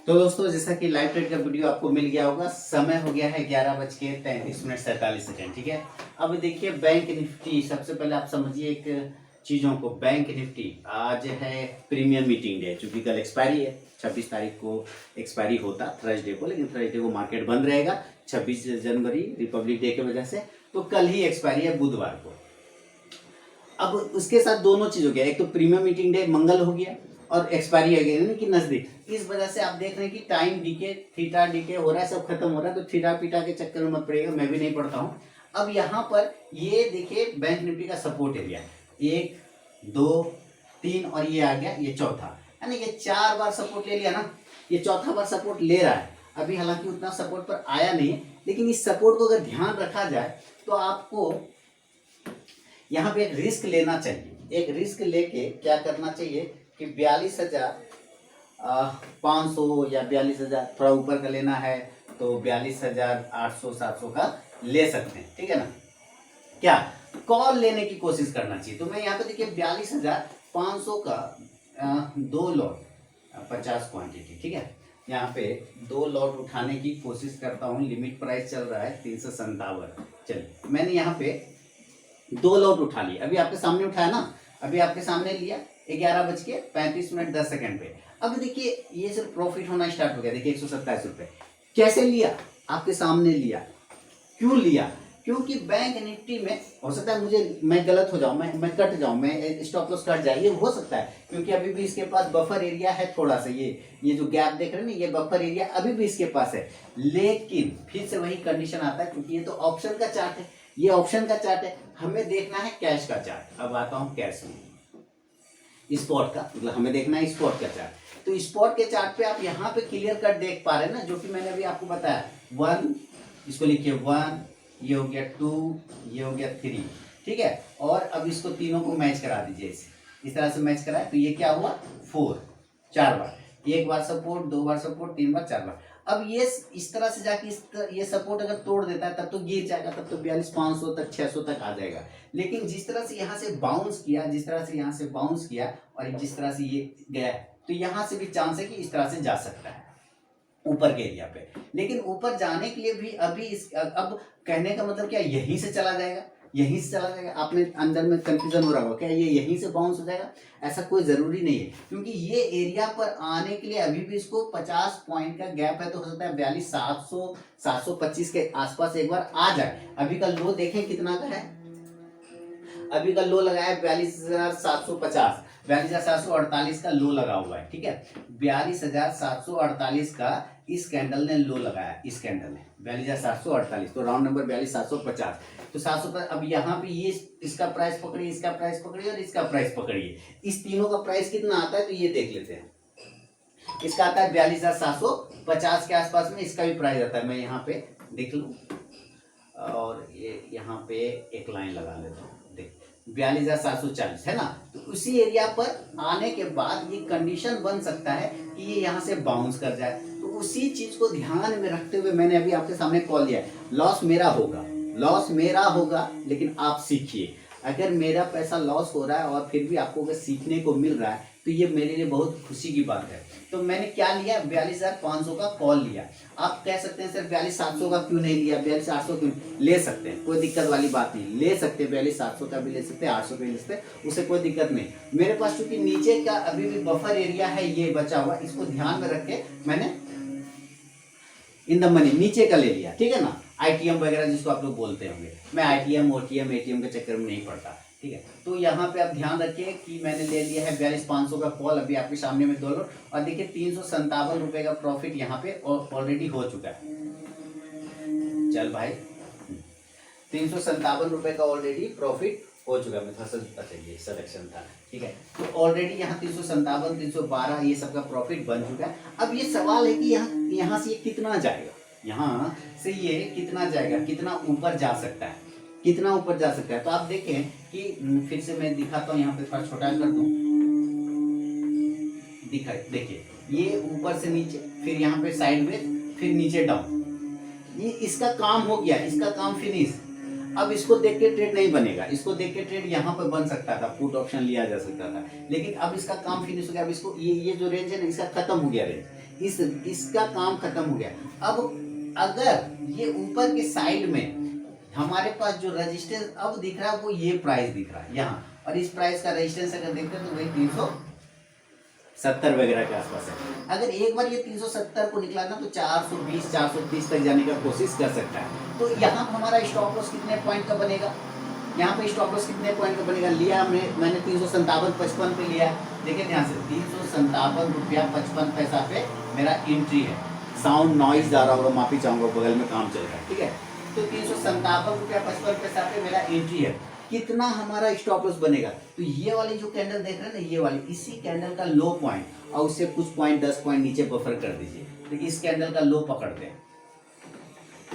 तो दोस्तों, जैसा कि लाइव ट्रेड का वीडियो आपको मिल गया होगा, समय हो गया है 11:33 ठीक है। अब देखिए बैंक निफ्टी, सबसे पहले आप समझिए एक चीज़ों को। बैंक निफ्टी आज है प्रीमियम मीटिंग डे, चूंकि कल एक्सपायरी है, 26 तारीख को एक्सपायरी होता थर्सडे को, लेकिन थर्सडे को मार्केट बंद रहेगा 26 जनवरी रिपब्लिक डे की वजह से, तो कल ही एक्सपायरी है बुधवार को। अब उसके साथ दोनों चीज हो गया, एक तो प्रीमियम मीटिंग डे मंगल हो गया और एक्सपायरी आ गई, यानी कि नजदीक। इस वजह से आप देख रहे हैं कि टाइम डीके, थीटा डीके हो रहा है, सब खत्म हो रहा है। तो थीटा पीटा के चक्कर में मत पड़ेगा, मैं भी नहीं पढ़ता हूँ। अब यहाँ पर ये देखिए बैंक निफ्टी का सपोर्ट एरिया 1 2 3 और ये आ गया ये चौथा, यानी ये 4 बार सपोर्ट ले लिया ना, ये चौथा बार सपोर्ट ले रहा है। अभी हालांकि उतना सपोर्ट पर आया नहीं, लेकिन इस सपोर्ट को अगर ध्यान रखा जाए तो आपको यहाँ पे एक रिस्क लेना चाहिए। एक रिस्क लेके क्या करना चाहिए कि 42,500 या 42,000, थोड़ा ऊपर का लेना है तो 42,800-700 का ले सकते हैं, ठीक है ना। क्या कॉल लेने की कोशिश करना चाहिए। तो मैं यहाँ पे देखिए 42,500 का 2 लॉट 50 क्वांटिटी, ठीक है, यहाँ पे 2 लॉट उठाने की कोशिश करता हूँ। लिमिट प्राइस चल रहा है 357। चलिए, मैंने यहाँ पे 2 लॉट उठा लिए, अभी आपके सामने उठाया ना, अभी आपके सामने लिया 11:35 पे। अब देखिए ये सिर्फ प्रॉफिट होना स्टार्ट हो गया। देखिए 127 रुपये कैसे लिया, आपके सामने लिया। क्यों लिया? क्योंकि बैंक निफ्टी में हो सकता है मैं गलत हो जाऊं, मैं कट जाऊं, मैं स्टॉप लॉस कट जाए, ये हो सकता है, क्योंकि अभी भी इसके पास बफर एरिया है थोड़ा सा। ये जो गैप देख रहे हैं ना, ये बफर एरिया अभी भी इसके पास है। लेकिन फिर से वही कंडीशन आता है, क्योंकि ये तो ऑप्शन का चार्ट है, ये ऑप्शन का चार्ट है, हमें देखना है कैश का चार्ट। अब आता हूं कैश में, स्पॉट का, मतलब हमें देखना है स्पॉट का चार्ट। तो स्पॉट के चार्ट पे आप यहाँ पे क्लियर कट देख पा रहे हैं ना, जो कि मैंने अभी आपको बताया। 1, इसको लिखिए 1, ये हो गया 2, ये हो गया 3, ठीक है। और अब इसको तीनों को मैच करा दीजिए, इस तरह से मैच कराए तो ये क्या हुआ 4, 4 बार, 1 बार सपोर्ट, 2 बार सपोर्ट, 3 बार, 4 बार। अब ये इस तरह से जाके ये सपोर्ट अगर तोड़ देता है तब तो गिर जाएगा, तब तो 42,500 तक 600 तक आ जाएगा। लेकिन जिस तरह से यहाँ से बाउंस किया, जिस तरह से यहाँ से बाउंस किया और जिस तरह से ये गया, तो यहाँ से भी चांस है कि इस तरह से जा सकता है ऊपर के एरिया पे। लेकिन ऊपर जाने के लिए भी अभी अब कहने का मतलब क्या, यहीं से चला जाएगा, यहीं से चला जाएगा। आपने अंदर में कंफ्यूजन हो रहा होगा, क्या ये यहीं से बाउंस हो जाएगा? ऐसा कोई जरूरी नहीं है, क्योंकि ये एरिया पर आने के लिए अभी भी इसको 50 पॉइंट का गैप है। तो हो सकता है 42,700 725 के आसपास एक बार आ जाए। अभी का लो देखें कितना का है, अभी का लो लगा है 42,750, 42,748 का लो लगा हुआ है, ठीक है। 42,748 का इस कैंडल ने लो लगाया, इस कैंडल ने 42,748, तो राउंड नंबर 42,750। तो 700 अब यहाँ पे ये इसका प्राइस पकड़िए, इसका प्राइस पकड़िए और इसका प्राइस पकड़िए। इस तीनों का प्राइस कितना आता है तो ये देख लेते हैं। इसका आता है 42,750 के आसपास में, इसका भी प्राइस आता है। मैं यहाँ पे देख लूँ और ये यहाँ पे एक लाइन लगा लेता हूँ, देख 42,740 है ना। तो उसी एरिया पर आने के बाद ये कंडीशन बन सकता है कि ये यहाँ से बाउंस कर जाए। तो उसी चीज को ध्यान में रखते हुए मैंने अभी आपके सामने कॉल दिया है। लॉस मेरा होगा, लॉस मेरा होगा, लेकिन आप सीखिए। अगर मेरा पैसा लॉस हो रहा है और फिर भी आपको अगर सीखने को मिल रहा है तो ये मेरे लिए बहुत खुशी की बात है। तो मैंने क्या लिया, 42,500 का कॉल लिया। आप कह सकते हैं सर 42,700 का क्यों नहीं लिया, 42,800 क्यों? ले सकते हैं, कोई दिक्कत वाली बात नहीं, ले सकते हैं 42,700 का भी ले सकते हैं, 800 का भी ले सकते हैं, उससे कोई दिक्कत नहीं। मेरे पास चूंकि नीचे का अभी भी बफर एरिया है ये बचा हुआ, इसको ध्यान में रख के मैंने इन द मनी नीचे का ले लिया, ठीक है ना। आईटीएम वगैरह जिसको आप लोग बोलते होंगे, मैं आईटीएम ओटीएम एटीएम के चक्कर में नहीं पड़ता, ठीक है। तो यहाँ पे आप ध्यान रखिए कि मैंने ले लिया है 42,500 का कॉल, अभी आपके सामने में 2 लोट, और देखिए 357 रुपए का प्रॉफिट यहाँ पे ऑलरेडी हो चुका है। चल भाई, 357 रुपए का ऑलरेडी प्रॉफिट हो चुका है। मैं थोड़ा सा ये सिलेक्शन था, ठीक है। तो ऑलरेडी यहाँ 357 312 ये सबका प्रॉफिट बन चुका है। अब ये सवाल है कि यहाँ से ये कितना जाएगा, यहाँ से ये कितना जाएगा, कितना ऊपर जा सकता है, कितना ऊपर जा सकता है। तो आप देखें कि फिर से मैं दिखाता हूँ, यहाँ पे थोड़ा छोटा कर दूं, देखिए ये ऊपर से नीचे, फिर यहाँ पे साइडवेज, फिर नीचे डाउन। ये इसका काम हो गया, इसका काम फिनिश। अब इसको देख के ट्रेड नहीं बनेगा, इसको देख के ट्रेड यहाँ पर बन सकता था, पुट ऑप्शन लिया जा सकता था, लेकिन अब इसका काम फिनिश हो गया। अब इसको ये जो रेंज है ना, इसका खत्म हो गया रेंज, इसका काम खत्म हो गया। अब अगर ये ऊपर के साइड में हमारे पास जो रेजिस्टेंस अब दिख रहा है वो ये प्राइस दिख रहा है यहाँ, और इस प्राइस का रेजिस्टेंस अगर देखते हैं तो वही 370 वगैरह के आसपास है। अगर एक बार ये 370 को निकला ना तो 420 430 तक जाने का कोशिश कर सकता है। तो यहाँ हमारा स्टॉप लॉस कितने पॉइंट का बनेगा, यहाँ पे स्टॉप लॉस कितने पॉइंट का बनेगा, लिया मैंने 357.55 पे लिया। देखिए ध्यान से 357 रुपया 55 पैसा पे मेरा एंट्री है। साउंड नॉइज जा रहा होगा, माफी चाहूंगा, बगल में काम चल रहा है, ठीक है। तो 357 रुपया 55 पैसा पे मेरा एंट्री है। कितना हमारा स्टॉप लॉस बनेगा, तो ये वाली जो कैंडल देख रहे हैं ना, ये वाली, इसी कैंडल का लो पॉइंट और उससे कुछ पॉइंट 10 पॉइंट नीचे बफर कर दीजिए। तो इस कैंडल का लो पकड़ते हैं।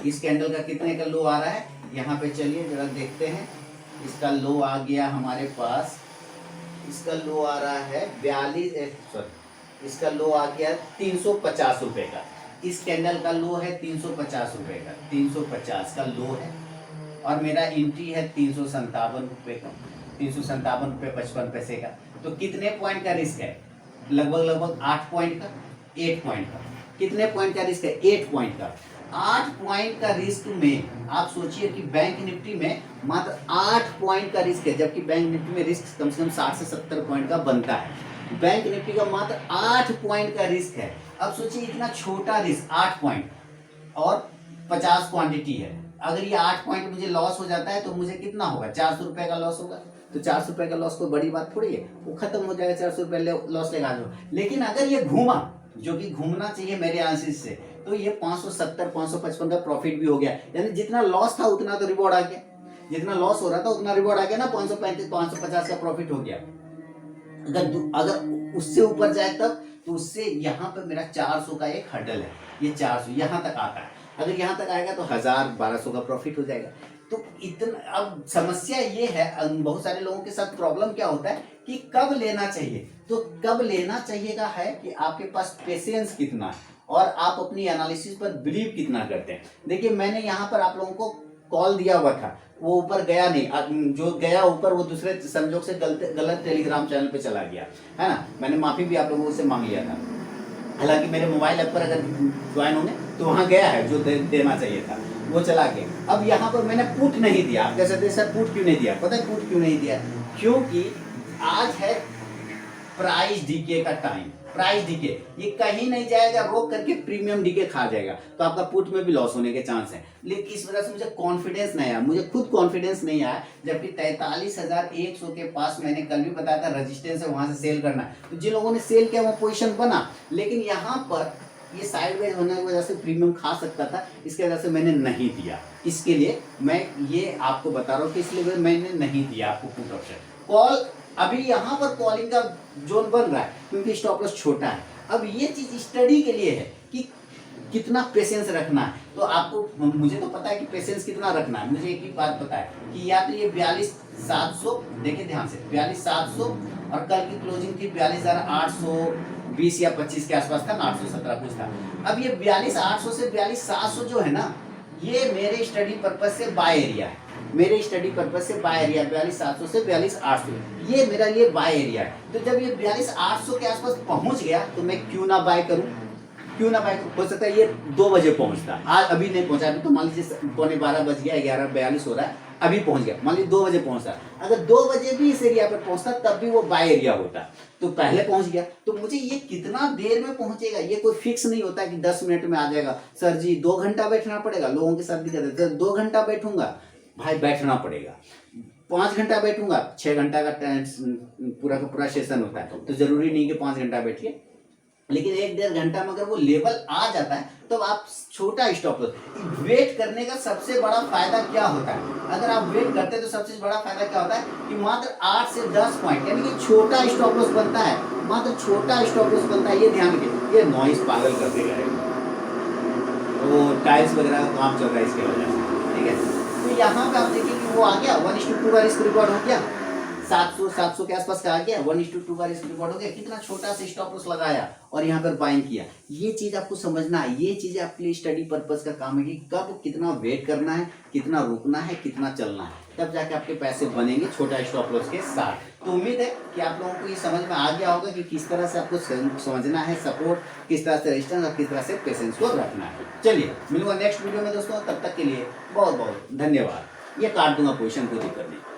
इस कैंडल का कितने का लो आ रहा है, यहाँ पे चलिए जरा देखते हैं। इसका लो आ गया हमारे पास, इसका लो आ रहा है 42, सॉरी, इसका लो आ गया 350 रुपए का। इस कैंडल का लो है 350 रुपए का, 350 का लो है, और मेरा एंट्री है 357 रुपए का, 357 रुपये 55 पैसे का। तो कितने पॉइंट का रिस्क है, लगभग 8 पॉइंट का, 8 पॉइंट का। कितने पॉइंट का रिस्क है, 8 पॉइंट का। 8 पॉइंट का रिस्क में आप सोचिए कि बैंक निफ्टी में मात्र 8 पॉइंट का रिस्क है, जबकि बैंक निफ्टी में रिस्क कम से कम 60 से 70 पॉइंट का बनता है। बैंक निफ्टी का मात्र 8 पॉइंट का रिस्क है। अब सोचिए इतना छोटा रिस्क, 8 पॉइंट और 50 क्वांटिटी है। अगर ये 8 पॉइंट मुझे लॉस हो जाता है तो मुझे कितना होगा, 400 रुपए का लॉस होगा। तो 400 रुपए का लॉस कोई बड़ी बात थोड़ी है, वो खत्म हो जाएगा, 400 रुपए लॉस लगा दो। लेकिन अगर ये घूमा, जो कि घूमना चाहिए मेरे एनालिसिस से, तो ये 570 555 का प्रॉफिट भी हो गया। यानी जितना लॉस था उतना तो रिवॉर्ड आ गया, जितना लॉस हो रहा था उतना रिवॉर्ड आ गया ना, 535 550 का प्रॉफिट हो गया। अगर उससे ऊपर जाए तब, तो उससे यहाँ पर मेरा 400 का एक हर्डल है, ये 400 यहाँ तक आता है। अगर यहाँ तक आएगा तो 1000 1200 का प्रॉफिट हो जाएगा। तो इतना, अब समस्या ये है, बहुत सारे लोगों के साथ प्रॉब्लम क्या होता है कि कब लेना चाहिए। तो कब लेना चाहिए का है कि आपके पास पेशेंस कितना है और आप अपनी एनालिसिस पर बिलीव कितना करते हैं। देखिए मैंने यहाँ पर आप लोगों को कॉल दिया हुआ था, वो ऊपर गया नहीं, जो गया ऊपर वो दूसरे संजोग से गलत टेलीग्राम चैनल पे चला गया है ना। मैंने माफी भी आप लोगों से मांग लिया था, हालांकि मेरे मोबाइल ऐप पर अगर ज्वाइन होंगे तो वहाँ गया है, जो देना चाहिए था वो चला गया। अब यहाँ पर मैंने पुट नहीं दिया। आप कह सकते हैं सर पुट क्यों नहीं दिया, पता है पुट क्यों नहीं दिया, क्योंकि आज है प्राइस डीके का टाइम। प्राइस डीके ये कहीं नहीं जाएगा, रोक करके प्रीमियम डीके खा जाएगा, तो आपका पुट में भी लॉस होने के चांस है। लेकिन इस वजह से मुझे कॉन्फिडेंस नहीं आया, मुझे खुद कॉन्फिडेंस नहीं आया। जबकि 43,100 के पास मैंने कल भी बताया था रेजिस्टेंस है, वहां से सेल करना। तो जिन लोगों ने सेल किया वो पोजीशन बना, लेकिन यहाँ पर ये साइडवेज होने की वजह से प्रीमियम खा सकता था, इसके वजह से मैंने नहीं दिया। इसके लिए मैं ये आपको बता रहा हूँ कि इसलिए मैंने नहीं दिया आपको पुट ऑप्शन। कॉल अभी यहाँ पर कॉलिंग का जोन बन रहा है क्योंकि स्टॉप लॉस छोटा है। अब ये चीज स्टडी के लिए है कि कितना पेशेंस रखना है। तो आपको, मुझे तो पता है कि पेशेंस कितना रखना है। मुझे एक ही बात पता है कि या तो ये 42,700, देखिए ध्यान से 42,700, और कल की क्लोजिंग थी 42,820 या 25 के आसपास था ना, 817 कुछ था। अब ये 42,800 से 42,700 जो है ना, ये मेरे स्टडी पर्पज से बाय एरिया है। मेरे स्टडी पर्पज से बाय एरिया 42,700 से 42,800, ये मेरा लिए बाय एरिया है। तो जब ये 42,800 के आसपास पहुंच गया तो मैं क्यों ना बाय करूं, क्यों ना बाय करूं। हो सकता है ये 2 बजे पहुंचता, आज अभी नहीं पहुंचा। अभी तो मान लीजिए 11:15 बज गया, 11:42 हो रहा है, अभी पहुंच गया। मान लीजिए 2 बजे पहुंचता, अगर 2 बजे भी इस एरिया पर पहुंचता तब भी वो बाय एरिया होता। तो पहले पहुंच गया, तो मुझे ये कितना देर में पहुंचेगा ये कोई फिक्स नहीं होता कि 10 मिनट में आ जाएगा। सर जी 2 घंटा बैठना पड़ेगा, लोगों के साथ भी कहते हैं 2 घंटा बैठूंगा, भाई बैठना पड़ेगा। 5 घंटा बैठूंगा, 6 घंटा का पूरा का पूरा सेशन होता है, तो जरूरी नहीं कि 5 घंटा बैठिए। लेकिन 1-1.5 घंटा में अगर वो लेवल आ जाता है तो आप छोटा स्टॉप लॉस। वेट करने का सबसे बड़ा फायदा क्या होता है, अगर आप वेट करते हैं तो सबसे बड़ा फायदा क्या होता है कि मात्र 8 से 10 पॉइंट, यानी कि छोटा स्टॉप लॉस बनता है, मात्र छोटा स्टॉप लॉस बनता है। ये ध्यान रखिए, ये नॉइस पागल कर देगा, वो टाइल्स वगैरह का काम चल रहा है इसके वजह से, ठीक है। तो यहाँ पे आप देखिए कि वो आ गया 1:2 का रिस्क रिकॉर्ड हो गया। 700 के आसपास का आ गया, 1:2 का रिस्क रिवॉर्ड हो गया, कितना छोटा सा स्टॉप लॉस लगाया और यहाँ पर बाइंग किया। ये चीज आपको समझना है, ये चीजें आपके लिए स्टडी पर्पस का काम है कि कब कितना वेट करना है, कितना रुकना है, कितना चलना है, तब जाके आपके पैसे बनेंगे छोटा स्टॉप लॉस के साथ। तो उम्मीद है कि आप लोगों को ये समझ में आ गया होगा कि किस तरह से आपको समझना है सपोर्ट, किस तरह से रेजिस्टेंस और किस तरह से पेशेंस को रखना है। चलिए मिलूंगा नेक्स्ट वीडियो में दोस्तों, तब तक के लिए बहुत बहुत धन्यवाद। ये काट दूंगा पोजीशन को देख करने।